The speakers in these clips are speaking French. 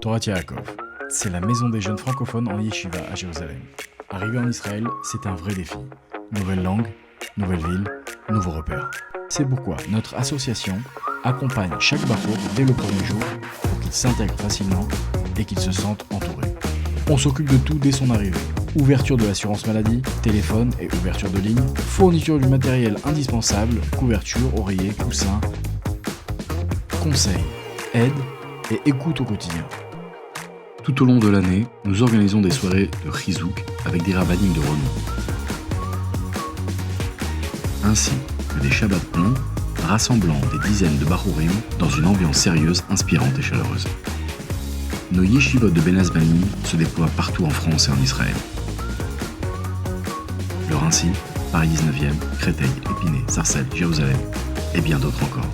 Torat Yaakov, c'est la maison des jeunes francophones en yeshiva à Jérusalem. Arriver en Israël, c'est un vrai défi. Nouvelle langue, nouvelle ville, nouveaux repères. C'est pourquoi notre association accompagne chaque bachour dès le premier jour pour qu'il s'intègre facilement et qu'il se sente entouré. On s'occupe de tout dès son arrivée. Ouverture de l'assurance maladie, téléphone et ouverture de ligne, fourniture du matériel indispensable, couverture, oreiller, coussin, conseils, aide et écoute au quotidien. Tout au long de l'année, nous organisons des soirées de Chizouk avec des rabbinim de renom. Ainsi que des Shabbats longs, rassemblant des dizaines de Bachurim dans une ambiance sérieuse, inspirante et chaleureuse. Nos yeshivot de Ben Azbanim se déploient partout en France et en Israël. Le Rincy, Paris 19e, Créteil, Épinay, Sarcelles, Jérusalem et bien d'autres encore.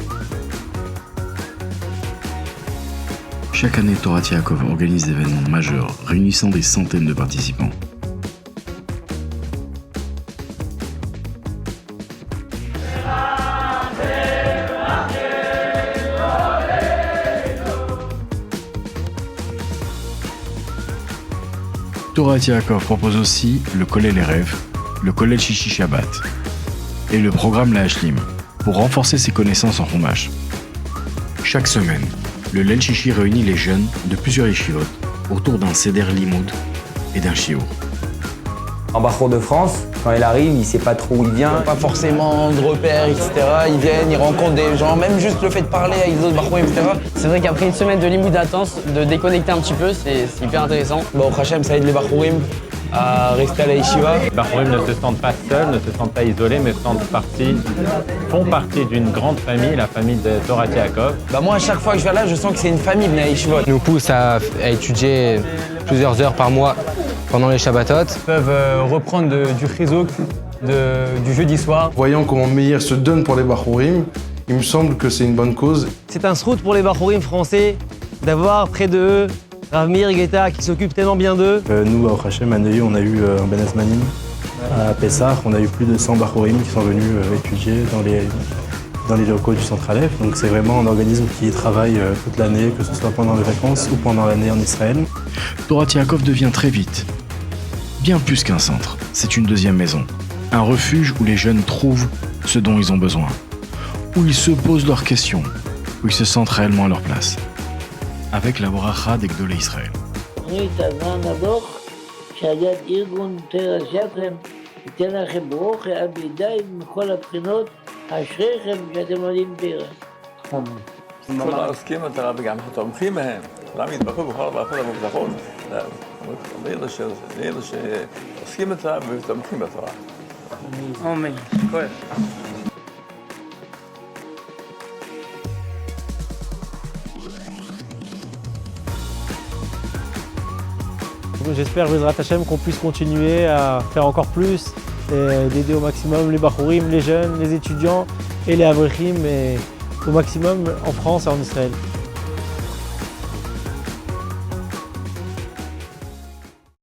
Chaque année, Torat Yaakov organise des événements majeurs réunissant des centaines de participants. Torat Yaakov propose aussi le Kollel Erev, le Kollel Shishi Shabbat et le programme La Hashlim pour renforcer ses connaissances en Chumash. Chaque semaine, le Lel Shishi réunit les jeunes de plusieurs yeshivot autour d'un seder limoud et d'un shiur. En Bachour de France, quand il arrive, il ne sait pas trop où il vient. Pas forcément de repères, etc. Ils viennent, ils rencontrent des gens, même juste le fait de parler avec d'autres Bachourim, etc. C'est vrai qu'après une semaine de limoud intense, de déconnecter un petit peu, c'est hyper intéressant. Bon, au Hachem, ça aide les Bachourim à rester à la yeshiva. Les Bachurim ne se sentent pas seuls, ne se sentent pas isolés, mais font partie d'une grande famille, la famille de Torat Yaakov. Moi, à chaque fois que je viens là, je sens que c'est une famille, la yeshiva. Ils nous poussent à étudier plusieurs heures par mois pendant les Shabbatot. Ils peuvent reprendre du chizouk, du jeudi soir. Voyant comment Meir se donne pour les Bachourim, il me semble que c'est une bonne cause. C'est un srout pour les Bachourim français d'avoir près de eux Rav Meir Guetta qui s'occupe tellement bien d'eux. Nous, à Hachem, à Neuilly, on a eu un Ben Azbanim. À Pessah, on a eu plus de 100 Bachourim qui sont venus étudier dans les locaux du Centre Aleph. Donc c'est vraiment un organisme qui travaille toute l'année, que ce soit pendant les vacances ou pendant l'année en Israël. Torat Yaakov devient très vite bien plus qu'un centre. C'est une deuxième maison, un refuge où les jeunes trouvent ce dont ils ont besoin, où ils se posent leurs questions, où ils se sentent réellement à leur place. Avec la bracha des Gdolei Israël. תוכנית הזמן הדוח שעל יד ארגון תרס ידכם ייתן לכם ברוך עד ידי מכל הבחינות אשריכם שאתם לומדים תרס. כל העוסקים בתורה וגם התומכים מהם, כולם יתברכו בכל הברכות המובטחות לאלה שעוסקים בתורה ותומכים בתורה. אמן. כואב. J'espère, Bezrat Hashem, qu'on puisse continuer à faire encore plus et d'aider au maximum les Bachourim, les jeunes, les étudiants et les Avrichim, au maximum en France et en Israël.